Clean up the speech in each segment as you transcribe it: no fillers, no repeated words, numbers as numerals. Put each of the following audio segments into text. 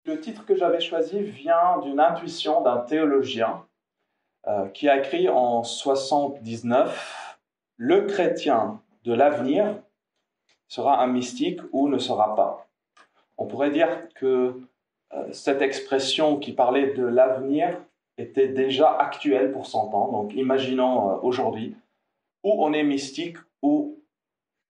Le titre que j'avais choisi vient d'une intuition d'un théologien qui a écrit en 79 « Le chrétien de l'avenir sera un mystique ou ne sera pas ». On pourrait dire que cette expression qui parlait de l'avenir était déjà actuelle pour 100 ans. Donc imaginons aujourd'hui où on est mystique ou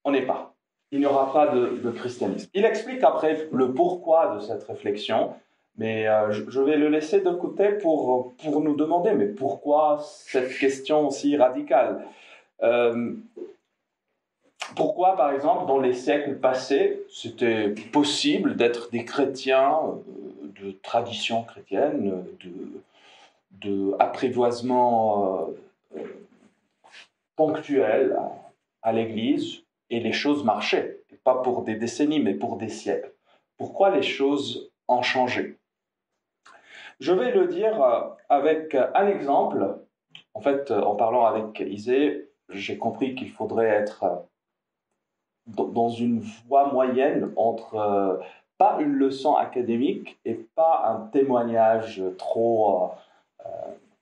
on n'est pas. Il n'y aura pas de christianisme. Il explique après le pourquoi de cette réflexion, mais je vais le laisser de côté pour nous demander, mais pourquoi cette question si radicale Pourquoi, par exemple, dans les siècles passés, c'était possible d'être des chrétiens de tradition chrétienne, de apprivoisement ponctuel à l'Église, et les choses marchaient, pas pour des décennies, mais pour des siècles. Pourquoi les choses ont changé? Je vais le dire avec un exemple. En fait, en parlant avec Isée, j'ai compris qu'il faudrait être dans une voie moyenne entre pas une leçon académique et pas un témoignage trop...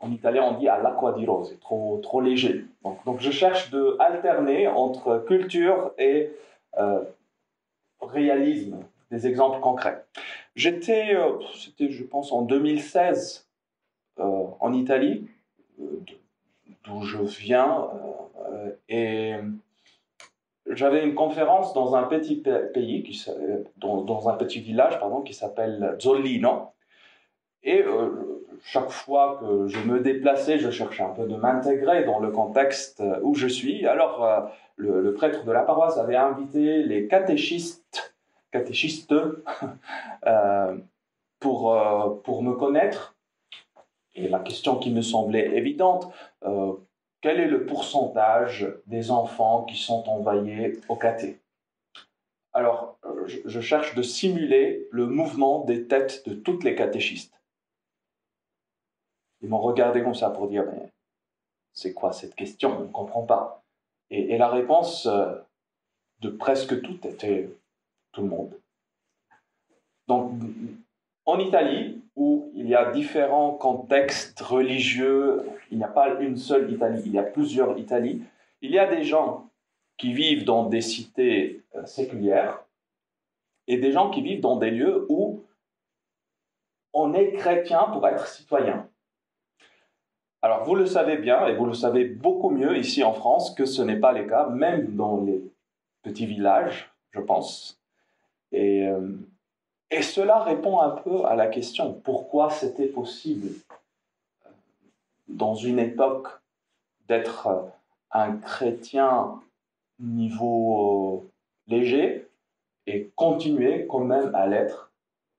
en italien, on dit all'acqua di rose, trop léger. Donc je cherche de alterner entre culture et réalisme, des exemples concrets. C'était, je pense, en 2016, en Italie, d'où je viens, et j'avais une conférence dans un petit pays, dans un petit village, qui s'appelle Zollino. Et chaque fois que je me déplaçais, je cherchais un peu de m'intégrer dans le contexte où je suis. Alors, le prêtre de la paroisse avait invité les catéchistes pour me connaître. Et la question qui me semblait évidente, quel est le pourcentage des enfants qui sont envoyés au caté? Alors, je cherche de simuler le mouvement des têtes de toutes les catéchistes. Ils m'ont regardé comme ça pour dire « mais c'est quoi cette question? On ne comprend pas ». Et la réponse de presque toutes était « tout le monde ». Donc, en Italie, où il y a différents contextes religieux, il n'y a pas une seule Italie, il y a plusieurs Italies, il y a des gens qui vivent dans des cités séculières et des gens qui vivent dans des lieux où on est chrétien pour être citoyen. Alors, vous le savez bien, et vous le savez beaucoup mieux ici en France, que ce n'est pas le cas, même dans les petits villages, je pense. Et cela répond un peu à la question, pourquoi c'était possible dans une époque d'être un chrétien niveau léger et continuer quand même à l'être,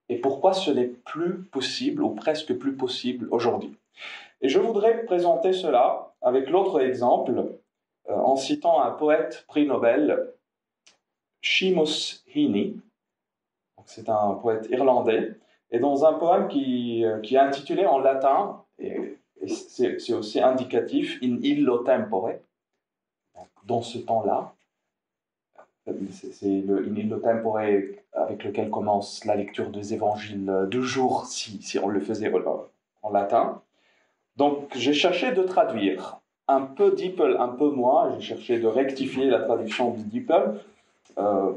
et pourquoi ce n'est plus possible, ou presque plus possible aujourd'hui. Et je voudrais présenter cela avec l'autre exemple, en citant un poète prix Nobel, Seamus Heaney. C'est un poète irlandais, et dans un poème qui est intitulé en latin, et c'est aussi indicatif, in illo tempore, dans ce temps-là. C'est le in illo tempore avec lequel commence la lecture des évangiles du jour, si on le faisait en latin. Donc, j'ai cherché de traduire un peu DeepL, un peu moins. J'ai cherché de rectifier la traduction de DeepL,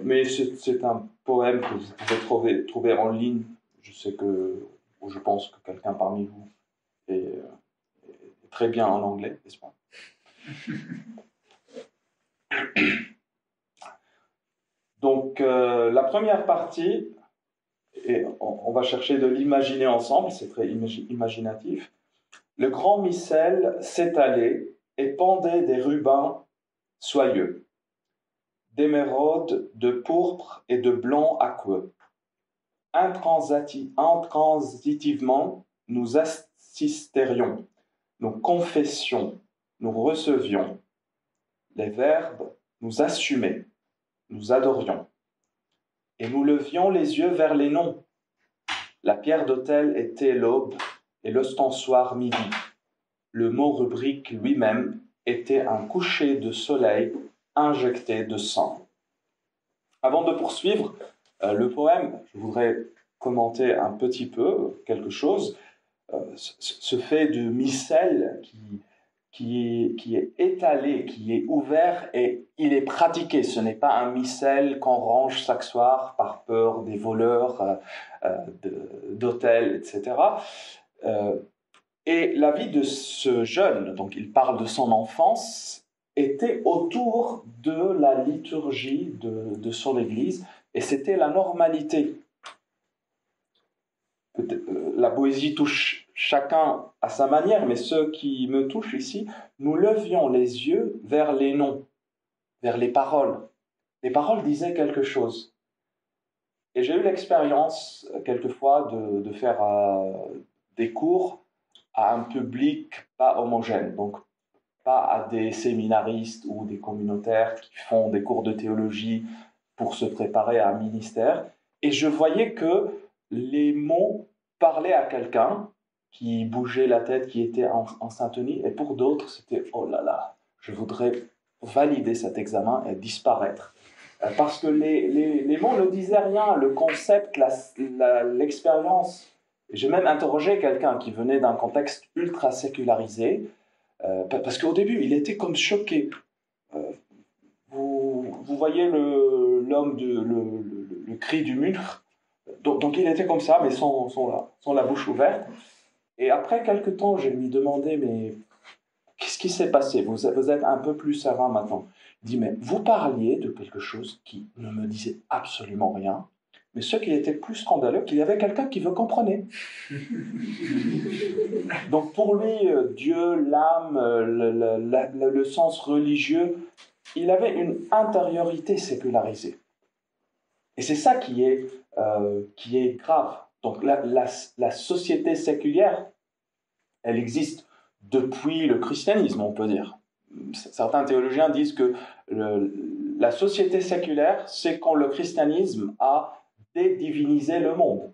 mais c'est un poème que vous pouvez trouver en ligne. Je pense que quelqu'un parmi vous est très bien en anglais, n'est-ce pas? Donc, la première partie, et on va chercher de l'imaginer ensemble, c'est très imaginatif. Le grand missel s'étalait et pendait des rubans soyeux, d'émeraude, de pourpre et de blanc aqueux. Intransitivement, nous assisterions, nous confessions, nous recevions. Les verbes nous assumaient, nous adorions. Et nous levions les yeux vers les noms. La pierre d'autel était l'aube et l'ostensoir midi. Le mot rubrique lui-même était un coucher de soleil injecté de sang. Avant de poursuivre le poème, je voudrais commenter un petit peu quelque chose. Ce fait de missel qui est étalé, qui est ouvert et il est pratiqué. Ce n'est pas un missel qu'on range chaque soir par peur des voleurs d'hôtels, etc. Et la vie de ce jeune, donc il parle de son enfance, était autour de la liturgie de son église et c'était la normalité. La poésie touche chacun à sa manière, mais ce qui me touche ici, nous levions les yeux vers les noms, vers les paroles. Les paroles disaient quelque chose. Et j'ai eu l'expérience, quelquefois, de faire des cours à un public pas homogène, donc pas à des séminaristes ou des communautaires qui font des cours de théologie pour se préparer à un ministère. Et je voyais que les mots parlaient à quelqu'un qui bougeait la tête, qui était en syntonie, et pour d'autres, c'était « Oh là là, je voudrais valider cet examen et disparaître ». Parce que les mots ne disaient rien, le concept, l'expérience. J'ai même interrogé quelqu'un qui venait d'un contexte ultra sécularisé, parce qu'au début, il était comme choqué. Vous voyez l'homme, le cri du mur. Donc il était comme ça, mais sans la bouche ouverte. Et après quelques temps, je lui demandais, mais qu'est-ce qui s'est passé? Vous êtes un peu plus serein maintenant. Il dit, mais vous parliez de quelque chose qui ne me disait absolument rien. Mais ce qui était plus scandaleux, qu'il y avait quelqu'un qui me comprenait. Donc pour lui, Dieu, l'âme, le sens religieux, il avait une intériorité sécularisée. Et c'est ça qui est grave. Donc la société séculière, elle existe depuis le christianisme, on peut dire. Certains théologiens disent que la société séculaire, c'est quand le christianisme a dédivinisé le monde.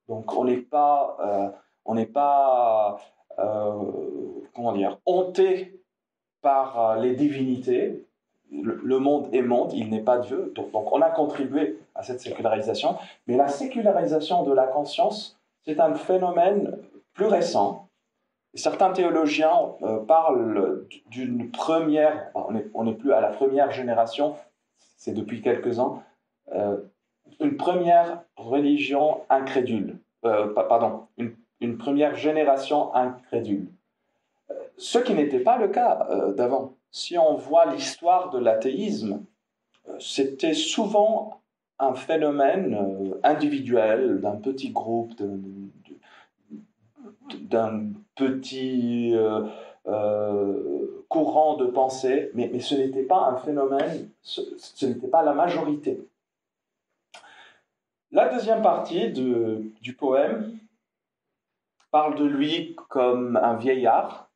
Donc on n'est pas, hanté par les divinités. Le monde est monde, il n'est pas Dieu. Donc on a contribué à cette sécularisation. Mais la sécularisation de la conscience, c'est un phénomène plus récent. Certains théologiens parlent d'une première, on n'est plus à la première génération, c'est depuis quelques ans, une première religion incrédule, une première génération incrédule. Ce qui n'était pas le cas d'avant. Si on voit l'histoire de l'athéisme, c'était souvent un phénomène individuel, d'un petit groupe, d'un petit courant de pensée, mais ce n'était pas un phénomène, ce n'était pas la majorité. La deuxième partie du poème parle de lui comme un vieillard.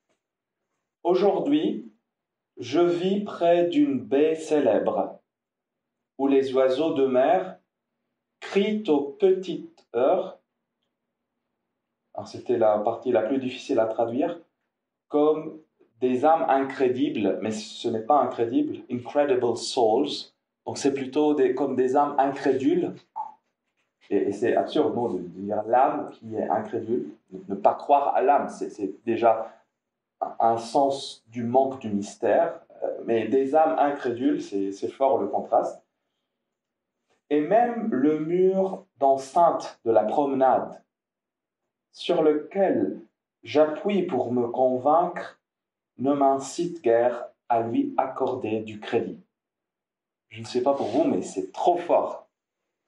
Aujourd'hui, je vis près d'une baie célèbre, où les oiseaux de mer crient aux petites heures. Alors c'était la partie la plus difficile à traduire, comme des âmes incrédibles, mais ce n'est pas incrédible, incredible souls. Donc c'est plutôt comme des âmes incrédules. Et c'est absurde de dire l'âme qui est incrédule. Ne pas croire à l'âme, c'est déjà un sens du manque du mystère. Mais des âmes incrédules, c'est fort le contraste. Et même le mur d'enceinte de la promenade, sur lequel j'appuie pour me convaincre, ne m'incite guère à lui accorder du crédit. Je ne sais pas pour vous, mais c'est trop fort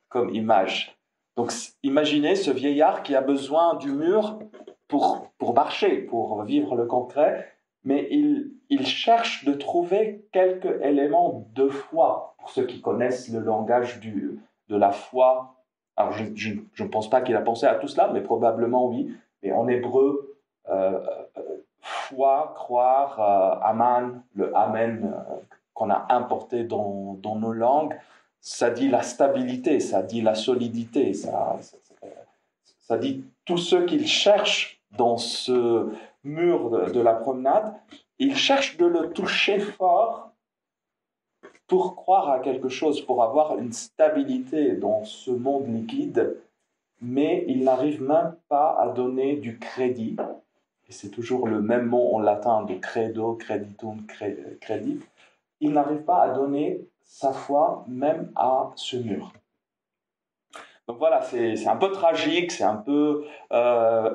comme image. Donc imaginez ce vieillard qui a besoin du mur pour marcher, pour vivre le concret, mais il cherche de trouver quelques éléments de foi, pour ceux qui connaissent le langage de la foi. Alors je ne pense pas qu'il a pensé à tout cela, mais probablement oui. Mais en hébreu, foi, croire, aman, le amen qu'on a importé dans nos langues, ça dit la stabilité, ça dit la solidité, ça dit tous ceux qu'ils cherchent dans ce mur de la promenade, ils cherchent de le toucher fort pour croire à quelque chose, pour avoir une stabilité dans ce monde liquide, mais il n'arrive même pas à donner du crédit. Et c'est toujours le même mot en latin de credo, creditum, credit. Il n'arrive pas à donner sa foi même à ce mur. Donc voilà, c'est un peu tragique, c'est un peu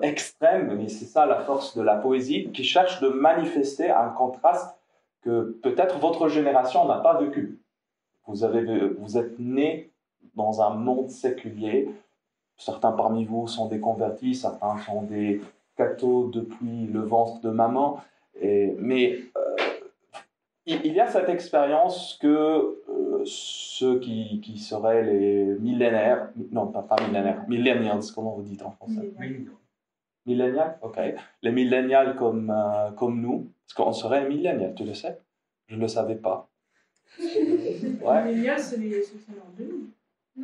extrême, mais c'est ça la force de la poésie, qui cherche de manifester un contraste que peut-être votre génération n'a pas vécu. Vous êtes né dans un monde séculier. Certains parmi vous sont des convertis, certains sont des cathos depuis le ventre de maman. Mais il y a cette expérience que ceux qui seraient les millénaires, non pas millénaires, millennials, comment vous dites en français? Millennials, ok. Les millennials comme nous, parce qu'on serait millennials, tu le sais? Je ne le savais pas. Ouais. Les millennials, c'est ceux qui sont nés en 2000.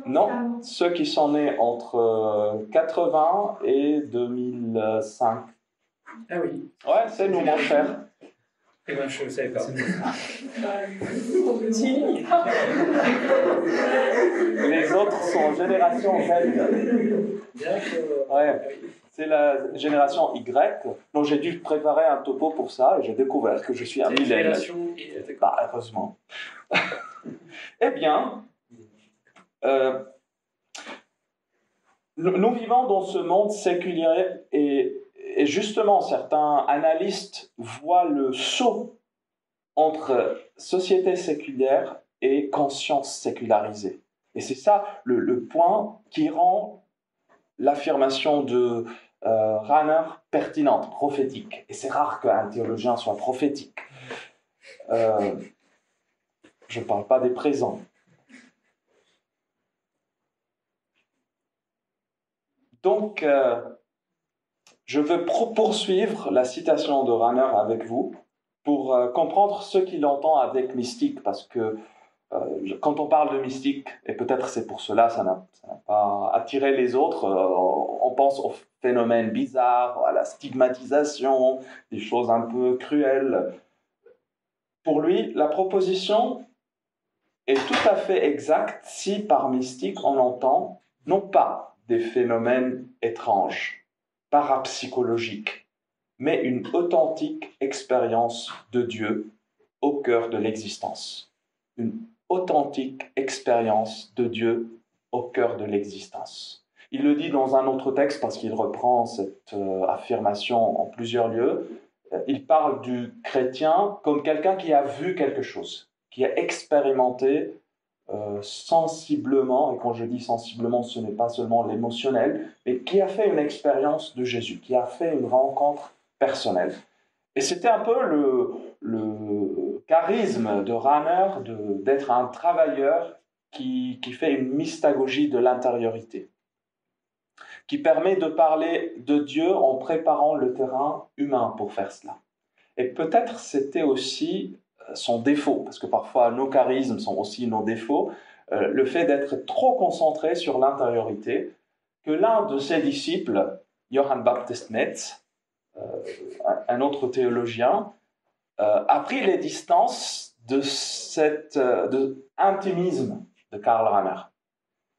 Non, ceux qui sont nés entre 80 et 2005. Ah oui. Ouais, c'est nous, mon cher. Et moi, je ne savais pas. Les autres sont génération Z. D'accord. Ouais, c'est la génération Y. Donc j'ai dû préparer un topo pour ça et j'ai découvert que je suis un millénaire. Bah, heureusement. Eh bien, nous vivons dans ce monde séculier et justement, certains analystes voient le saut entre société séculière et conscience sécularisée. Et c'est ça le point qui rend l'affirmation de Rahner pertinente, prophétique. Et c'est rare qu'un théologien soit prophétique. Je ne parle pas des présents. Donc, je veux poursuivre la citation de Rahner avec vous pour comprendre ce qu'il entend avec mystique, parce que quand on parle de mystique, et peut-être c'est pour cela ça n'a pas attiré les autres, on pense aux phénomènes bizarres, à la stigmatisation, des choses un peu cruelles. Pour lui, la proposition est tout à fait exacte si par mystique on entend non pas des phénomènes étranges, parapsychologiques, mais une authentique expérience de Dieu au cœur de l'existence. Une authentique expérience de Dieu au cœur de l'existence. Il le dit dans un autre texte parce qu'il reprend cette affirmation en plusieurs lieux. Il parle du chrétien comme quelqu'un qui a vu quelque chose, qui a expérimenté sensiblement, et quand je dis sensiblement, ce n'est pas seulement l'émotionnel, mais qui a fait une expérience de Jésus, qui a fait une rencontre personnelle. Et c'était un peu le charisme de Rahner d'être un travailleur qui fait une mystagogie de l'intériorité, qui permet de parler de Dieu en préparant le terrain humain pour faire cela. Et peut-être c'était aussi son défaut, parce que parfois nos charismes sont aussi nos défauts, le fait d'être trop concentré sur l'intériorité, que l'un de ses disciples, Johann Baptist Metz, un autre théologien, a pris les distances de cet intimisme de Karl Rahner.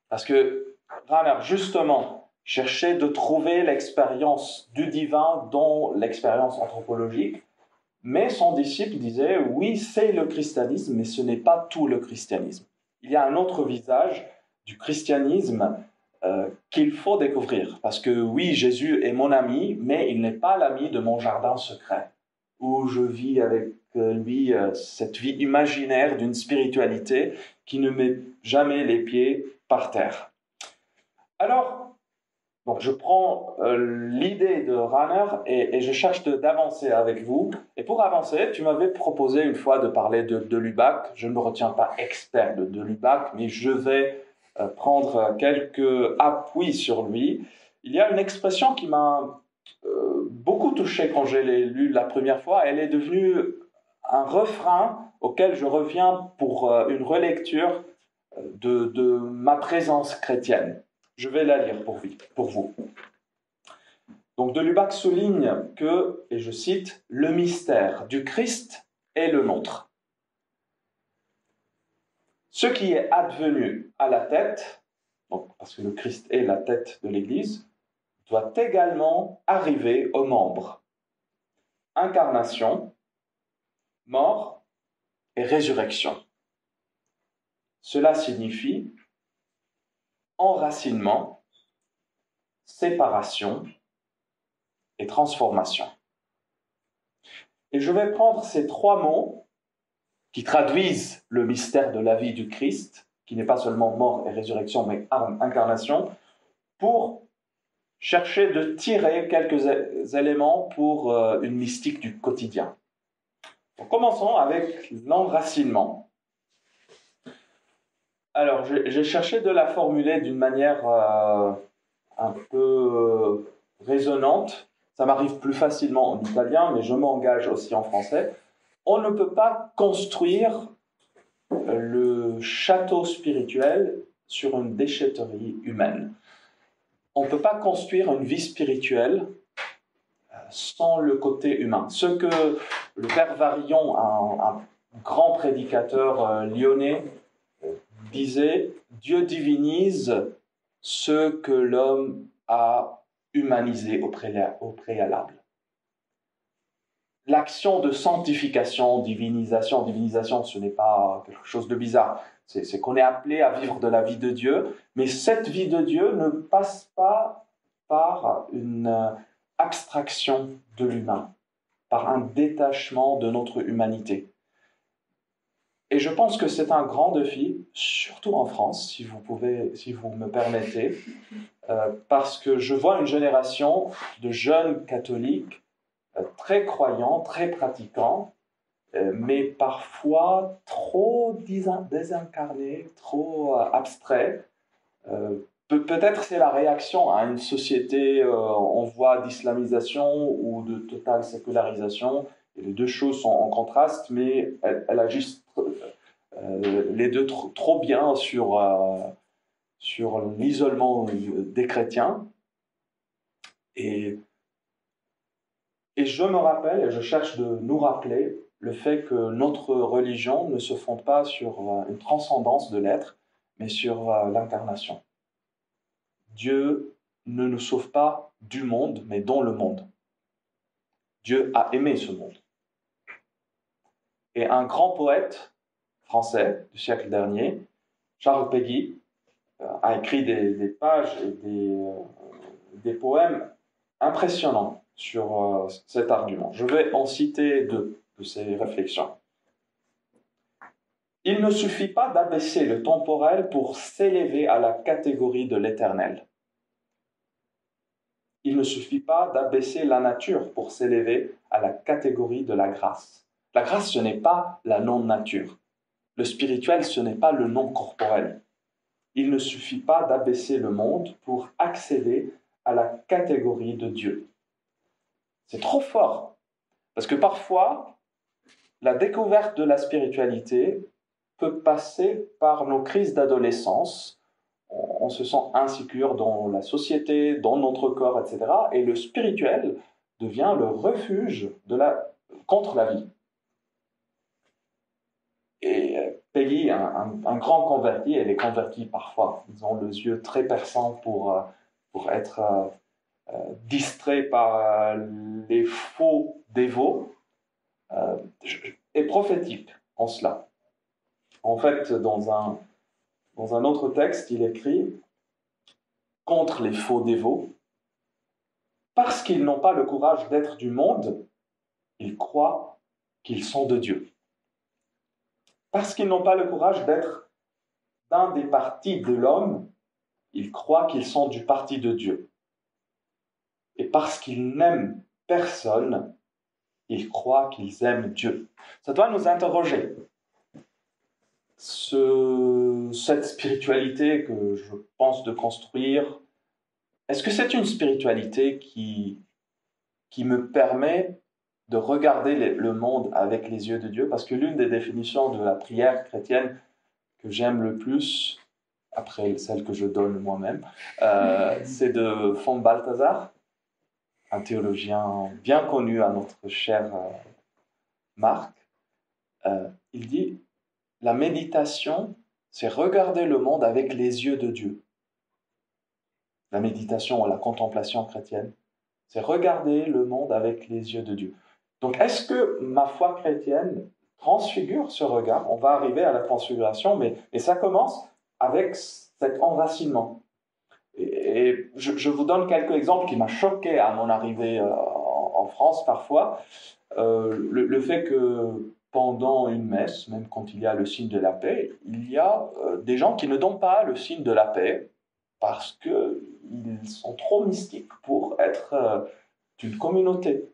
Parce que Rahner, justement, cherchait de trouver l'expérience du divin dans l'expérience anthropologique, mais son disciple disait, oui, c'est le christianisme, mais ce n'est pas tout le christianisme. Il y a un autre visage du christianisme qu'il faut découvrir. Parce que oui, Jésus est mon ami, mais il n'est pas l'ami de mon jardin secret, où je vis avec lui cette vie imaginaire d'une spiritualité qui ne met jamais les pieds par terre. Alors, donc je prends l'idée de Rahner et je cherche d'avancer avec vous. Et pour avancer, tu m'avais proposé une fois de parler de Lubac. Je ne me retiens pas expert de Lubac, mais je vais prendre quelques appuis sur lui. Il y a une expression qui m'a beaucoup touché quand je l'ai lue la première fois. Elle est devenue un refrain auquel je reviens pour une relecture de ma présence chrétienne. Je vais la lire pour vous. Donc de Lubac souligne que, et je cite, « Le mystère du Christ est le nôtre. Ce qui est advenu à la tête donc parce que le Christ est la tête de l'Église, doit également arriver aux membres. Incarnation, mort et résurrection. Cela signifie enracinement, séparation et transformation. Et je vais prendre ces trois mots qui traduisent le mystère de la vie du Christ, qui n'est pas seulement mort et résurrection, mais incarnation, pour chercher de tirer quelques éléments pour une mystique du quotidien. Donc, commençons avec l'enracinement. Alors, j'ai cherché de la formuler d'une manière un peu résonante. Ça m'arrive plus facilement en italien, mais je m'engage aussi en français. On ne peut pas construire le château spirituel sur une déchetterie humaine. On ne peut pas construire une vie spirituelle sans le côté humain. Ce que le père Varillon, un grand prédicateur lyonnais, disait, Dieu divinise ce que l'homme a humanisé au préalable. L'action de sanctification, divinisation, ce n'est pas quelque chose de bizarre. C'est qu'on est appelé à vivre de la vie de Dieu, mais cette vie de Dieu ne passe pas par une abstraction de l'humain, par un détachement de notre humanité. Et je pense que c'est un grand défi, surtout en France, si vous me permettez, parce que je vois une génération de jeunes catholiques très croyants, très pratiquants, mais parfois trop désincarnés, trop abstraits. Peut-être c'est la réaction à une société en voie d'islamisation ou de totale sécularisation. Et les deux choses sont en contraste, mais elle agissent les deux trop bien sur l'isolement des chrétiens. Et je me rappelle, et je cherche de nous rappeler, le fait que notre religion ne se fonde pas sur une transcendance de l'être, mais sur l'incarnation. Dieu ne nous sauve pas du monde, mais dans le monde. Dieu a aimé ce monde. Et un grand poète français du siècle dernier, Charles Péguy, a écrit des pages et des poèmes impressionnants sur cet argument. Je vais en citer deux de ces réflexions. Il ne suffit pas d'abaisser le temporel pour s'élever à la catégorie de l'éternel. Il ne suffit pas d'abaisser la nature pour s'élever à la catégorie de la grâce. La grâce, ce n'est pas la non-nature. Le spirituel, ce n'est pas le non-corporel. Il ne suffit pas d'abaisser le monde pour accéder à la catégorie de Dieu. C'est trop fort, parce que parfois, la découverte de la spiritualité peut passer par nos crises d'adolescence. On se sent insécure dans la société, dans notre corps, etc. Et le spirituel devient le refuge contre la vie. Et Péguy, un grand converti, et les convertis parfois, ils ont les yeux très perçants pour être distraits par les faux dévots, est prophétique en cela. En fait, dans un autre texte, il écrit contre les faux dévots, parce qu'ils n'ont pas le courage d'être du monde, ils croient qu'ils sont de Dieu. Parce qu'ils n'ont pas le courage d'être d'un des partis de l'homme, ils croient qu'ils sont du parti de Dieu. Et parce qu'ils n'aiment personne, ils croient qu'ils aiment Dieu. Ça doit nous interroger. Cette spiritualité que je pense de construire, est-ce que c'est une spiritualité qui me permet de regarder le monde avec les yeux de Dieu? Parce que l'une des définitions de la prière chrétienne que j'aime le plus, après celle que je donne moi-même, c'est de von Balthasar, un théologien bien connu à notre cher Marc. Il dit, la méditation, c'est regarder le monde avec les yeux de Dieu. la méditation ou la contemplation chrétienne. C'est regarder le monde avec les yeux de Dieu. Donc, est-ce que ma foi chrétienne transfigure ce regard? On va arriver à la transfiguration, mais ça commence avec cet enracinement. Et je vous donne quelques exemples qui m'ont choqué à mon arrivée en France parfois. Le fait que pendant une messe, même quand il y a le signe de la paix, il y a des gens qui ne donnent pas le signe de la paix parce qu'ils sont trop mystiques pour être d'une communauté.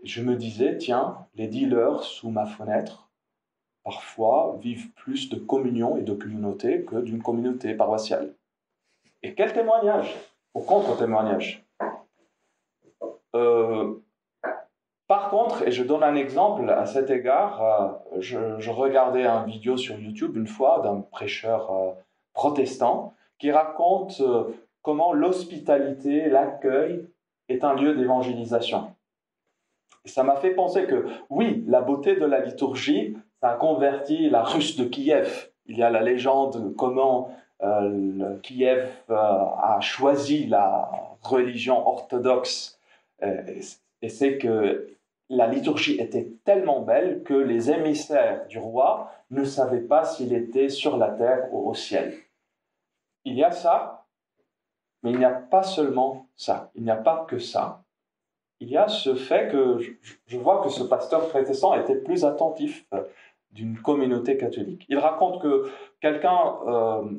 Je me disais, tiens, les dealers sous ma fenêtre, parfois, vivent plus de communion et de communauté que d'une communauté paroissiale. Et quel témoignage, au contre-témoignage. Par contre, et je donne un exemple à cet égard, je regardais une vidéo sur YouTube une fois d'un prêcheur protestant qui raconte comment l'hospitalité, l'accueil est un lieu d'évangélisation. Et ça m'a fait penser que, oui, la beauté de la liturgie, ça a converti la Russe de Kiev. Il y a la légende comment Kiev a choisi la religion orthodoxe. Et c'est que la liturgie était tellement belle que les émissaires du roi ne savaient pas s'il était sur la terre ou au ciel. Il y a ça, mais il n'y a pas seulement ça. Il n'y a pas que ça. Il y a ce fait que je vois que ce pasteur protestant était plus attentif d'une communauté catholique. Il raconte que quelqu'un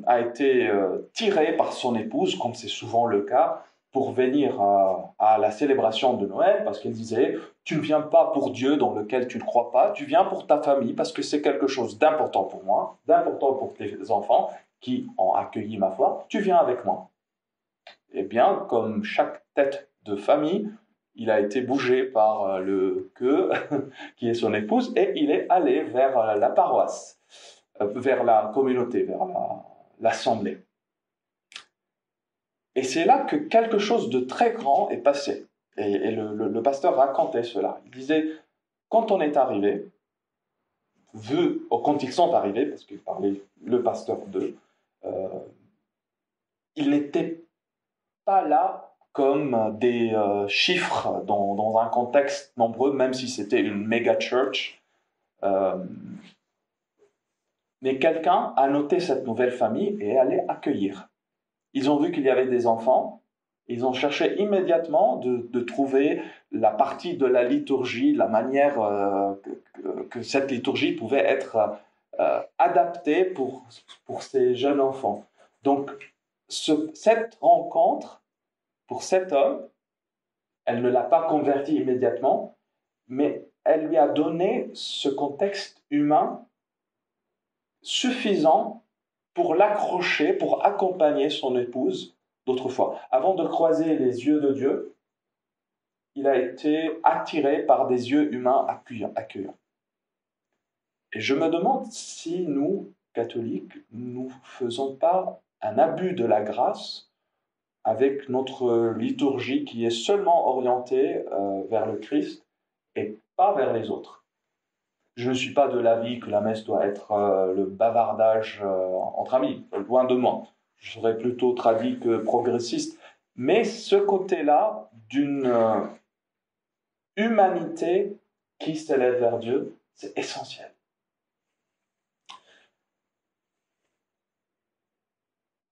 a été tiré par son épouse, comme c'est souvent le cas, pour venir à la célébration de Noël, parce qu'il disait « Tu ne viens pas pour Dieu dans lequel tu ne crois pas, tu viens pour ta famille, parce que c'est quelque chose d'important pour moi, d'important pour tes enfants qui ont accueilli ma foi, tu viens avec moi. » Eh bien, comme chaque tête de famille, il a été bougé par le queue, qui est son épouse, et il est allé vers la paroisse, vers la communauté, vers l'assemblée. Et c'est là que quelque chose de très grand est passé. Et le pasteur racontait cela. Il disait, quand on est arrivé, quand ils sont arrivés, parce qu'il parlait le pasteur d'eux, ils n'étaient pas là comme des chiffres dans un contexte nombreux, même si c'était une méga church. Mais quelqu'un a noté cette nouvelle famille et est allé accueillir. Ils ont vu qu'il y avait des enfants. Ils ont cherché immédiatement de trouver la partie de la liturgie, la manière que cette liturgie pouvait être adaptée pour ces jeunes enfants. Donc, cette rencontre, pour cet homme, elle ne l'a pas converti immédiatement, mais elle lui a donné ce contexte humain suffisant pour l'accrocher, pour accompagner son épouse d'autrefois. Avant de croiser les yeux de Dieu, il a été attiré par des yeux humains accueillants. Et je me demande si nous, catholiques, nous ne faisons pas un abus de la grâce avec notre liturgie qui est seulement orientée vers le Christ et pas vers les autres. Je ne suis pas de l'avis que la messe doit être le bavardage entre amis, loin de moi. Je serais plutôt traduit que progressiste. Mais ce côté-là d'une humanité qui s'élève vers Dieu, c'est essentiel.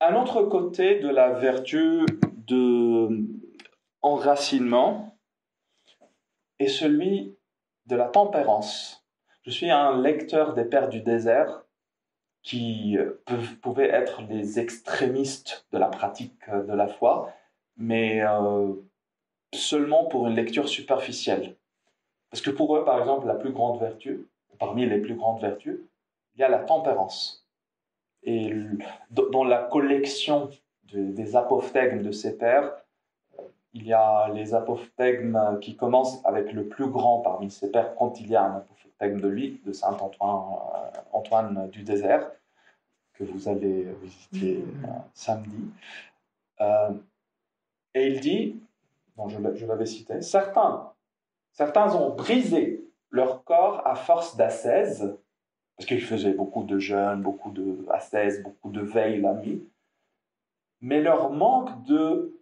Un autre côté de la vertu de enracinement est celui de la tempérance. Je suis un lecteur des Pères du désert qui pouvaient être les extrémistes de la pratique de la foi, mais seulement pour une lecture superficielle. Parce que pour eux, par exemple, la plus grande vertu, parmi les plus grandes vertus, il y a la tempérance. Et dans la collection des apophthegmes de ces pères, il y a les apophthegmes qui commencent avec le plus grand parmi ces pères, quand il y a un apophthegme de lui, de saint Antoine du désert, que vous allez visiter samedi. Et il dit, bon, je l'avais cité, certains ont brisé leur corps à force d'ascèse, parce qu'ils faisaient beaucoup de jeûnes, beaucoup d'ascèse, beaucoup de veille la nuit. mais leur manque de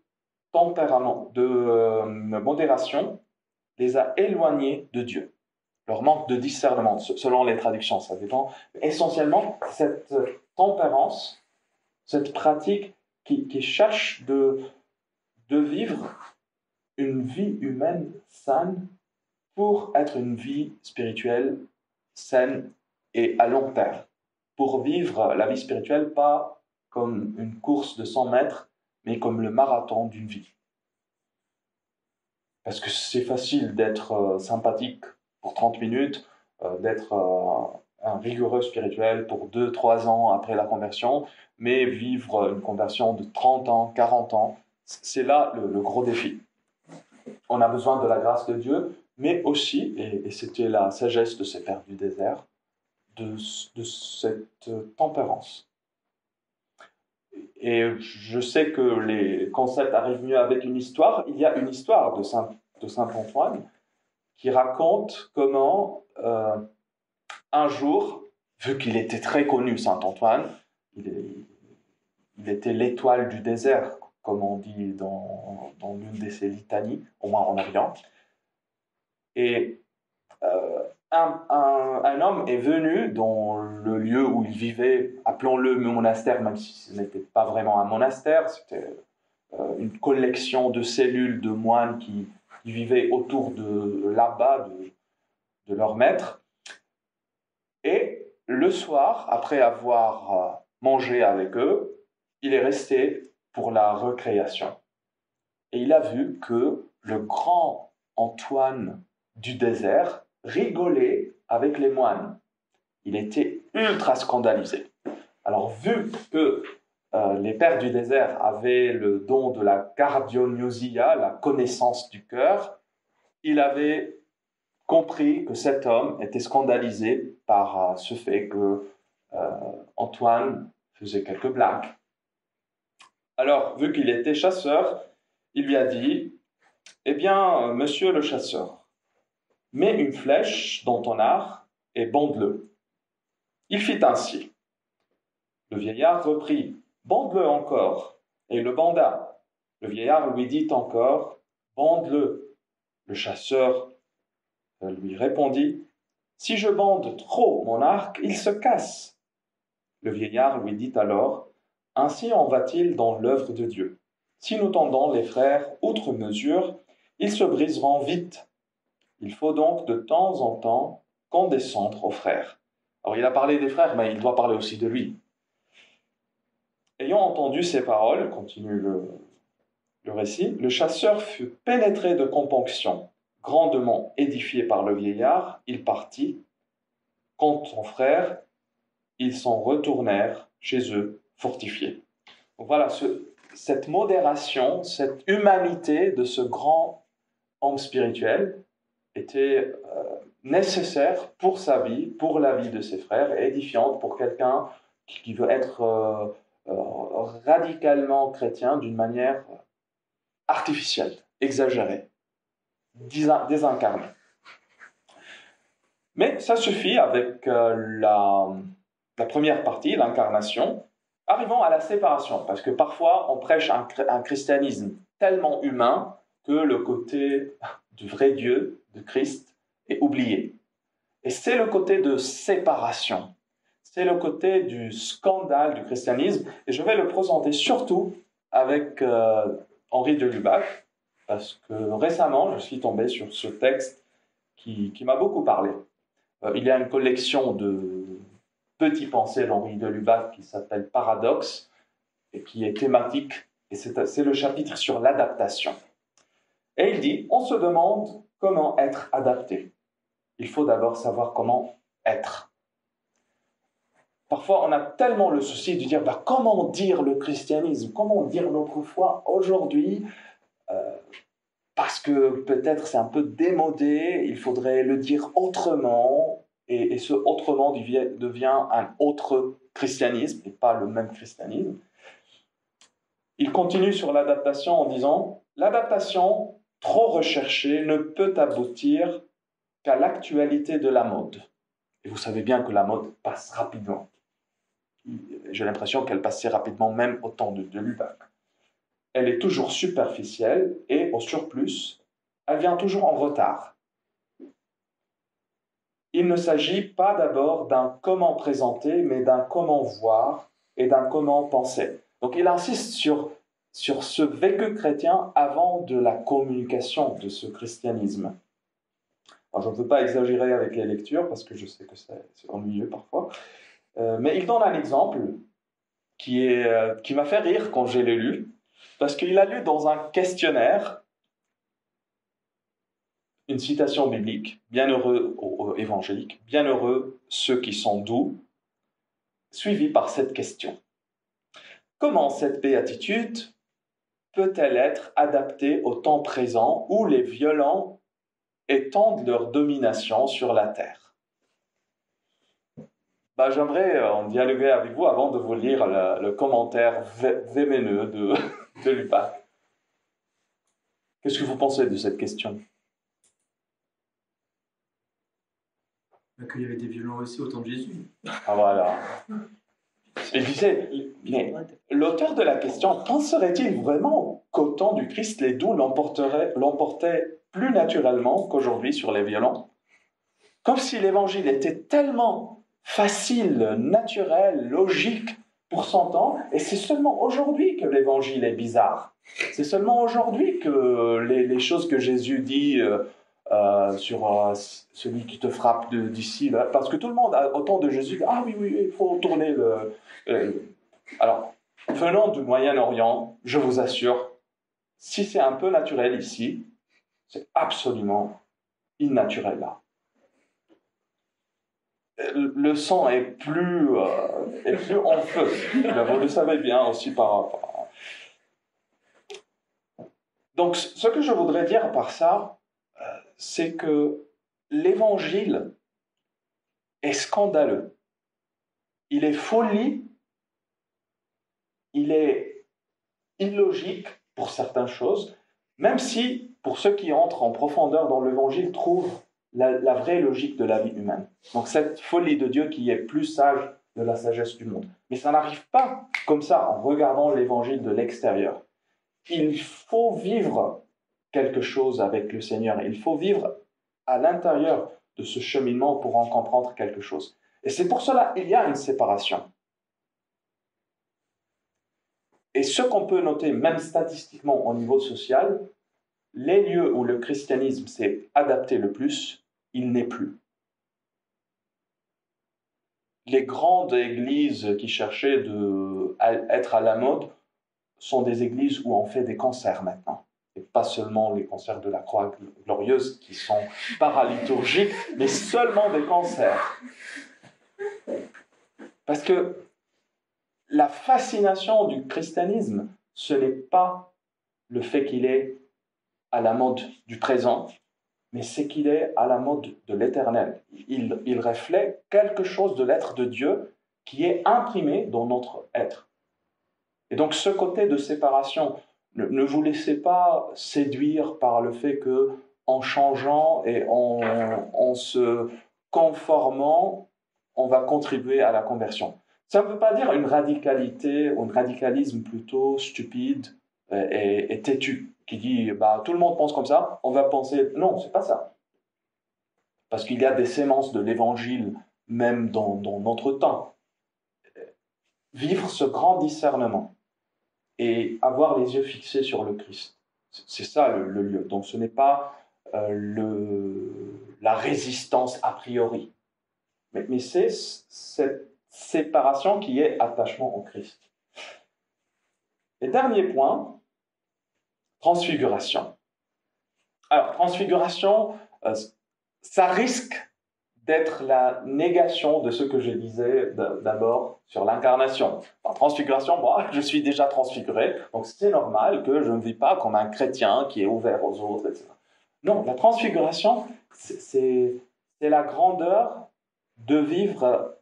tempérament, de modération, les a éloignés de Dieu. Leur manque de discernement, selon les traductions, ça dépend. Essentiellement, cette tempérance, cette pratique qui cherche de vivre une vie humaine saine pour être une vie spirituelle saine et à long terme. Pour vivre la vie spirituelle, pas comme une course de 100 mètres, mais comme le marathon d'une vie. Parce que c'est facile d'être sympathique pour 30 minutes, d'être un rigoureux spirituel pour 2-3 ans après la conversion, mais vivre une conversion de 30 ans, 40 ans, c'est là le gros défi. On a besoin de la grâce de Dieu, mais aussi, et c'était la sagesse de ces pères du désert, de cette tempérance. Et je sais que les concepts arrivent mieux avec une histoire. Il y a une histoire de Saint Antoine qui raconte comment un jour, vu qu'il était très connu, Saint Antoine, il était l'étoile du désert, comme on dit dans l'une de ses litanies, au moins en Orient. Et un homme est venu dans le lieu où il vivait, appelons-le monastère, même si ce n'était pas vraiment un monastère, c'était une collection de cellules de moines qui vivaient autour de là-bas, de leur maître. Et le soir, après avoir mangé avec eux, il est resté pour la récréation. Et il a vu que le grand Antoine du désert rigolait avec les moines. Il était ultra scandalisé. Alors, vu que les pères du désert avaient le don de la cardiognosia, la connaissance du cœur, il avait compris que cet homme était scandalisé par ce fait que Antoine faisait quelques blagues. Alors, vu qu'il était chasseur, il lui a dit « Eh bien, monsieur le chasseur, mets une flèche dans ton arc et bande-le. » Il fit ainsi. Le vieillard reprit « Bande-le encore » et le banda. Le vieillard lui dit encore « Bande-le ». Le chasseur lui répondit « Si je bande trop mon arc, il se casse. » Le vieillard lui dit alors « Ainsi en va-t-il dans l'œuvre de Dieu. Si nous tendons les frères outre mesure, ils se briseront vite. Il faut donc de temps en temps condescendre aux frères. » Alors il a parlé des frères, mais il doit parler aussi de lui. Ayant entendu ces paroles, continue le récit, le chasseur fut pénétré de componction. Grandement édifié par le vieillard, il partit. Quant aux frères, ils s'en retournèrent chez eux fortifiés. Donc voilà, cette modération, cette humanité de ce grand homme spirituel était nécessaire pour sa vie, pour la vie de ses frères, et édifiante pour quelqu'un qui veut être radicalement chrétien d'une manière artificielle, exagérée, désincarnée. Mais ça suffit avec la première partie, l'incarnation. Arrivons à la séparation, parce que parfois on prêche un christianisme tellement humain que le côté du vrai Dieu, de Christ, est oublié. Et c'est le côté de séparation, c'est le côté du scandale du christianisme, et je vais le présenter surtout avec Henri de Lubac, parce que récemment je suis tombé sur ce texte qui m'a beaucoup parlé. Il y a une collection de petits pensées d'Henri de Lubac qui s'appelle Paradoxe, et qui est thématique, et c'est le chapitre sur l'adaptation. Et il dit, on se demande comment être adapté. Il faut d'abord savoir comment être. Parfois, on a tellement le souci de dire comment dire le christianisme, comment dire notre foi aujourd'hui, parce que peut-être c'est un peu démodé, il faudrait le dire autrement, et ce autrement devient un autre christianisme, et pas le même christianisme. Il continue sur l'adaptation en disant « L'adaptation trop recherchée ne peut aboutir qu'à l'actualité de la mode. » Et vous savez bien que la mode passe rapidement. J'ai l'impression qu'elle passait rapidement même au temps de Lubac. elle est toujours superficielle et, au surplus, elle vient toujours en retard. Il ne s'agit pas d'abord d'un comment présenter, mais d'un comment voir et d'un comment penser. Donc il insiste sur ce vécu chrétien avant de la communication de ce christianisme. Alors, je ne veux pas exagérer avec les lectures, parce que je sais que c'est ennuyeux parfois, mais il donne un exemple qui m'a fait rire quand je l'ai lu, parce qu'il a lu dans un questionnaire une citation biblique, bienheureux évangélique, bienheureux ceux qui sont doux, suivie par cette question. Comment cette béatitude peut-elle être adaptée au temps présent où les violents étendent leur domination sur la terre? J'aimerais en dialoguer avec vous avant de vous lire le commentaire vénéneux de Lupac. Qu'est-ce que vous pensez de cette question? Qu'il y avait des violents aussi au temps de Jésus. Ah voilà. Il disait, mais l'auteur de la question, penserait-il vraiment qu'au temps du Christ, les doux l'emportaient plus naturellement qu'aujourd'hui sur les violents? Comme si l'évangile était tellement facile, naturel, logique pour son temps, et c'est seulement aujourd'hui que l'évangile est bizarre. C'est seulement aujourd'hui que les choses que Jésus dit sur celui qui te frappe d'ici, là, parce que tout le monde, au temps de Jésus, ah oui, il faut tourner le... Alors, venant du Moyen-Orient, je vous assure, si c'est un peu naturel ici, c'est absolument innaturel là. Le sang est plus en feu. Vous le savez bien aussi par rapport. Donc, ce que je voudrais dire par ça, c'est que l'évangile est scandaleux. Il est folie, il est illogique pour certaines choses, même si, pour ceux qui entrent en profondeur dans l'évangile, trouvent la vraie logique de la vie humaine. Donc cette folie de Dieu qui est plus sage de la sagesse du monde. Mais ça n'arrive pas comme ça en regardant l'évangile de l'extérieur. Il faut vivre quelque chose avec le Seigneur. Il faut vivre à l'intérieur de ce cheminement pour en comprendre quelque chose. Et c'est pour cela qu'il y a une séparation. Et ce qu'on peut noter, même statistiquement au niveau social, les lieux où le christianisme s'est adapté le plus, il n'est plus. Les grandes églises qui cherchaient d'être à la mode sont des églises où on fait des concerts maintenant. Et pas seulement les concerts de la Croix Glorieuse qui sont paraliturgiques, mais seulement des concerts. Parce que la fascination du christianisme, ce n'est pas le fait qu'il est à la mode du présent, mais c'est qu'il est à la mode de l'éternel. Il reflète quelque chose de l'être de Dieu qui est imprimé dans notre être. Et donc ce côté de séparation, ne vous laissez pas séduire par le fait que en changeant et en se conformant, on va contribuer à la conversion. Ça ne veut pas dire une radicalité ou un radicalisme plutôt stupide et têtu, qui dit tout le monde pense comme ça, on va penser... Non, c'est pas ça. Parce qu'il y a des sémences de l'évangile, même dans notre temps. Vivre ce grand discernement et avoir les yeux fixés sur le Christ, c'est ça le lieu. Donc ce n'est pas la résistance a priori, mais c'est cette séparation qui est attachement au Christ. Et dernier point, transfiguration. Alors, transfiguration, ça risque d'être la négation de ce que je disais d'abord sur l'incarnation. En transfiguration, moi, je suis déjà transfiguré, donc c'est normal que je ne vis pas comme un chrétien qui est ouvert aux autres, etc. Non, la transfiguration, c'est la grandeur de vivre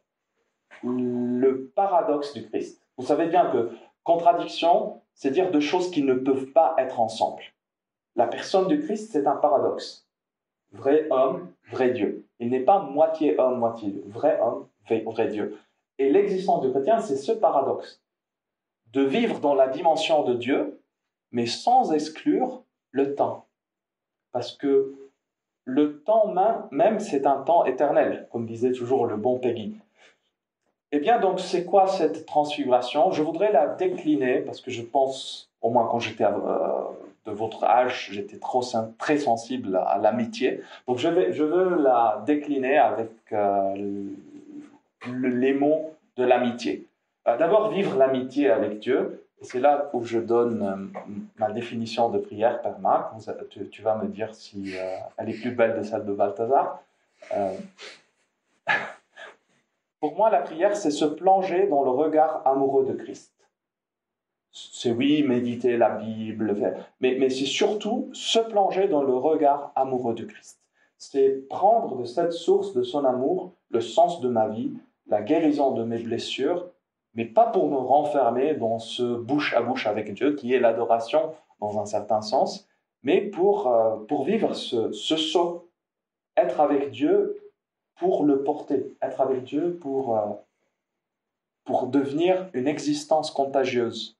le paradoxe du Christ. Vous savez bien que contradiction, c'est dire deux choses qui ne peuvent pas être ensemble. La personne du Christ, c'est un paradoxe. Vrai homme, vrai Dieu. Il n'est pas moitié homme, moitié Dieu. Vrai homme, vrai Dieu. Et l'existence du chrétien, c'est ce paradoxe. De vivre dans la dimension de Dieu mais sans exclure le temps. Parce que le temps même, c'est un temps éternel, comme disait toujours le bon Peggy. Eh bien, donc, c'est quoi cette transfiguration? Je voudrais la décliner, parce que je pense, au moins quand j'étais de votre âge, j'étais très sensible à l'amitié. Donc, je veux la décliner avec les mots de l'amitié. D'abord, vivre l'amitié avec Dieu. Et c'est là où je donne ma définition de prière par Marc. Tu vas me dire si elle est plus belle que celle de Balthazar. Pour moi, la prière, c'est se plonger dans le regard amoureux de Christ. C'est oui, méditer la Bible, mais c'est surtout se plonger dans le regard amoureux de Christ. C'est prendre de cette source de son amour le sens de ma vie, la guérison de mes blessures, mais pas pour me renfermer dans ce bouche à bouche avec Dieu, qui est l'adoration dans un certain sens, mais pour vivre ce saut, être avec Dieu pour le porter, être avec Dieu pour devenir une existence contagieuse.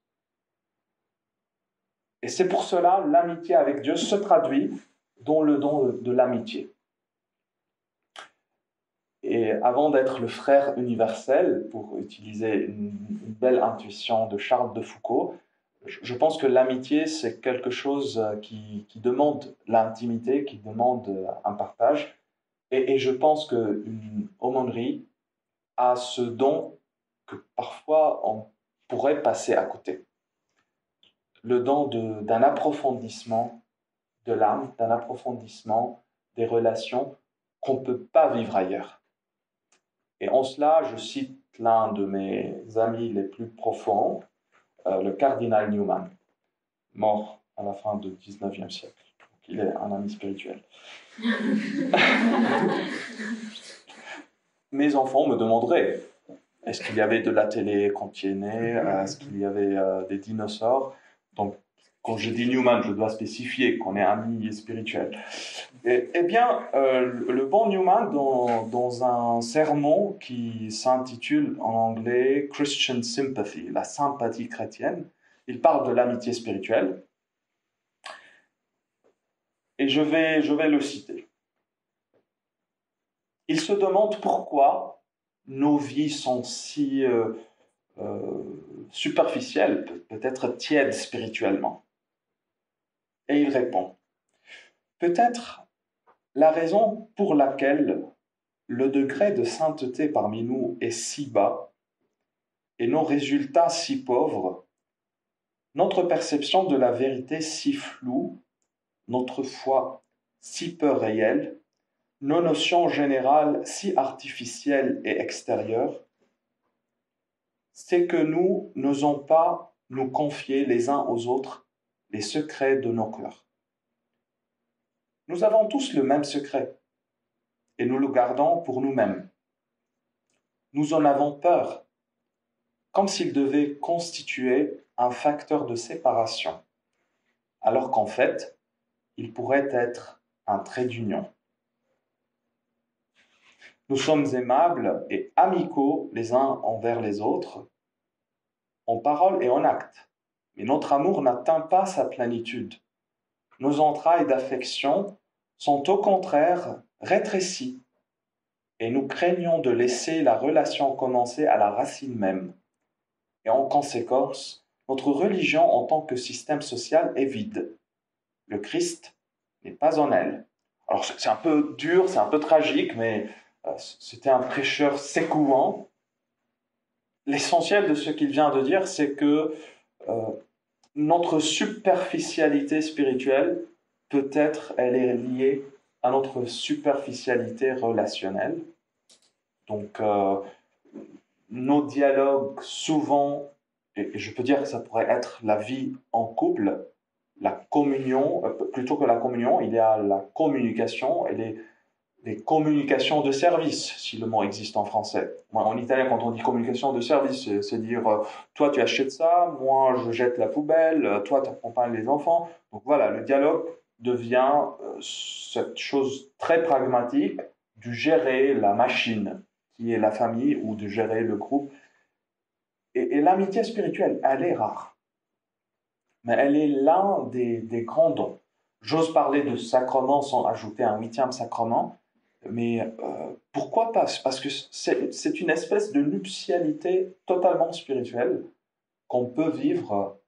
Et c'est pour cela l'amitié avec Dieu se traduit dans le don de l'amitié. Et avant d'être le frère universel, pour utiliser une belle intuition de Charles de Foucault, je pense que l'amitié, c'est quelque chose qui demande l'intimité, qui demande un partage. Et je pense qu'une aumônerie a ce don que parfois on pourrait passer à côté. Le don d'un approfondissement de l'âme, d'un approfondissement des relations qu'on ne peut pas vivre ailleurs. Et en cela, je cite l'un de mes amis les plus profonds, le cardinal Newman, mort à la fin du 19e siècle. Donc, il est un ami spirituel. Mes enfants me demanderaient, est-ce qu'il y avait de la télé quand il est né? Est-ce qu'il y avait des dinosaures? Donc, quand je dis Newman, je dois spécifier qu'on est ami spirituel. Eh bien, le bon Newman, dans un sermon qui s'intitule en anglais Christian Sympathy, la sympathie chrétienne, il parle de l'amitié spirituelle. Et je vais le citer. Il se demande pourquoi nos vies sont si superficielles, peut-être tièdes spirituellement. Et il répond, peut-être la raison pour laquelle le degré de sainteté parmi nous est si bas et nos résultats si pauvres, notre perception de la vérité si floue, notre foi si peu réelle, nos notions générales si artificielles et extérieures, c'est que nous n'osons pas nous confier les uns aux autres les secrets de nos cœurs. Nous avons tous le même secret et nous le gardons pour nous-mêmes. Nous en avons peur, comme s'il devait constituer un facteur de séparation, alors qu'en fait, il pourrait être un trait d'union. Nous sommes aimables et amicaux les uns envers les autres, en parole et en acte, mais notre amour n'atteint pas sa plénitude. Nos entrailles d'affection sont au contraire rétrécies, et nous craignons de laisser la relation commencer à la racine même. Et en conséquence, notre religion en tant que système social est vide. Le Christ n'est pas en elle. Alors c'est un peu dur, c'est un peu tragique, mais c'était un prêcheur sécouvant. L'essentiel de ce qu'il vient de dire, c'est que notre superficialité spirituelle, peut-être, elle est liée à notre superficialité relationnelle. Donc, nos dialogues, souvent, et je peux dire que ça pourrait être la vie en couple, la communion, plutôt que la communion, il y a la communication et les communications de service, si le mot existe en français. Moi, en italien, quand on dit communication de service, c'est dire toi tu achètes ça, moi je jette la poubelle, toi tu accompagnes les enfants. Donc voilà, le dialogue devient cette chose très pragmatique de gérer la machine qui est la famille ou de gérer le groupe. Et l'amitié spirituelle, elle est rare. mais elle est l'un des grands dons. J'ose parler de sacrement sans ajouter un 8e sacrement, mais pourquoi pas? Parce que c'est une espèce de nuptialité totalement spirituelle qu'on peut vivre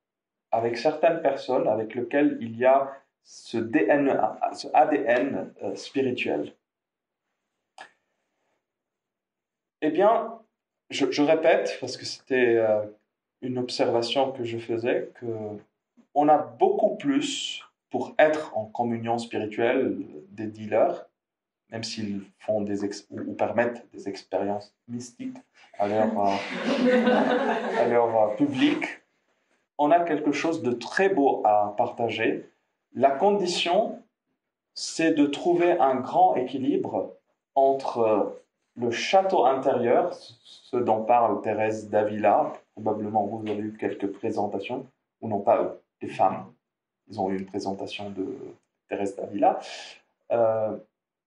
avec certaines personnes avec lesquelles il y a ce ADN spirituel. Eh bien, je répète, parce que c'était une observation que je faisais, qu'on a beaucoup plus pour être en communion spirituelle des dealers, même s'ils font ou permettent des expériences mystiques à leur public. On a quelque chose de très beau à partager. La condition, c'est de trouver un grand équilibre entre le château intérieur, ce dont parle Thérèse d'Avila. Probablement vous avez eu quelques présentations, ou non pas eux, les femmes. Ils ont eu une présentation de Thérèse d'Avila.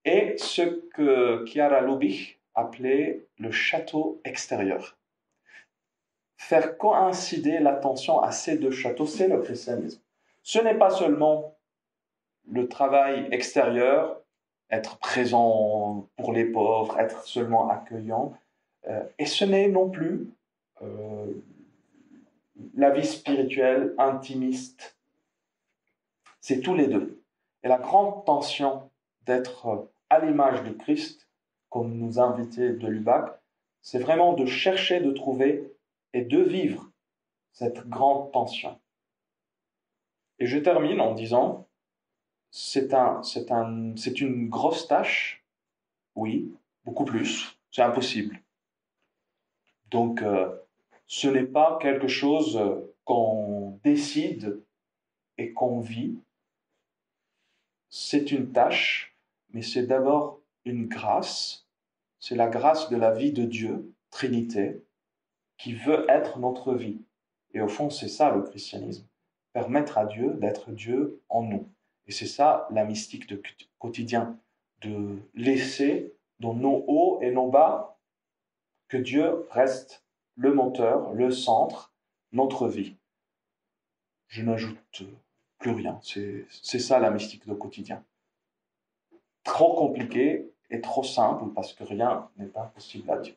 Et ce que Chiara Lubich appelait le château extérieur. Faire coïncider l'attention à ces deux châteaux, c'est le christianisme. Ce n'est pas seulement le travail extérieur, être présent pour les pauvres, être seulement accueillant, et ce n'est non plus la vie spirituelle, intimiste. C'est tous les deux. Et la grande tension d'être à l'image de Christ, comme nous invitait de Lubac, c'est vraiment de chercher, de trouver et de vivre cette grande tension. Et je termine en disant, c'est une grosse tâche, oui, beaucoup plus, c'est impossible. Donc, ce n'est pas quelque chose qu'on décide et qu'on vit, c'est une tâche, mais c'est d'abord une grâce, c'est la grâce de la vie de Dieu, Trinité, qui veut être notre vie. Et au fond, c'est ça le christianisme, permettre à Dieu d'être Dieu en nous. Et c'est ça la mystique de quotidien, de laisser dans nos hauts et nos bas que Dieu reste le moteur, le centre, notre vie. Je n'ajoute plus rien, c'est ça la mystique de quotidien. Trop compliqué et trop simple parce que rien n'est impossible à Dieu.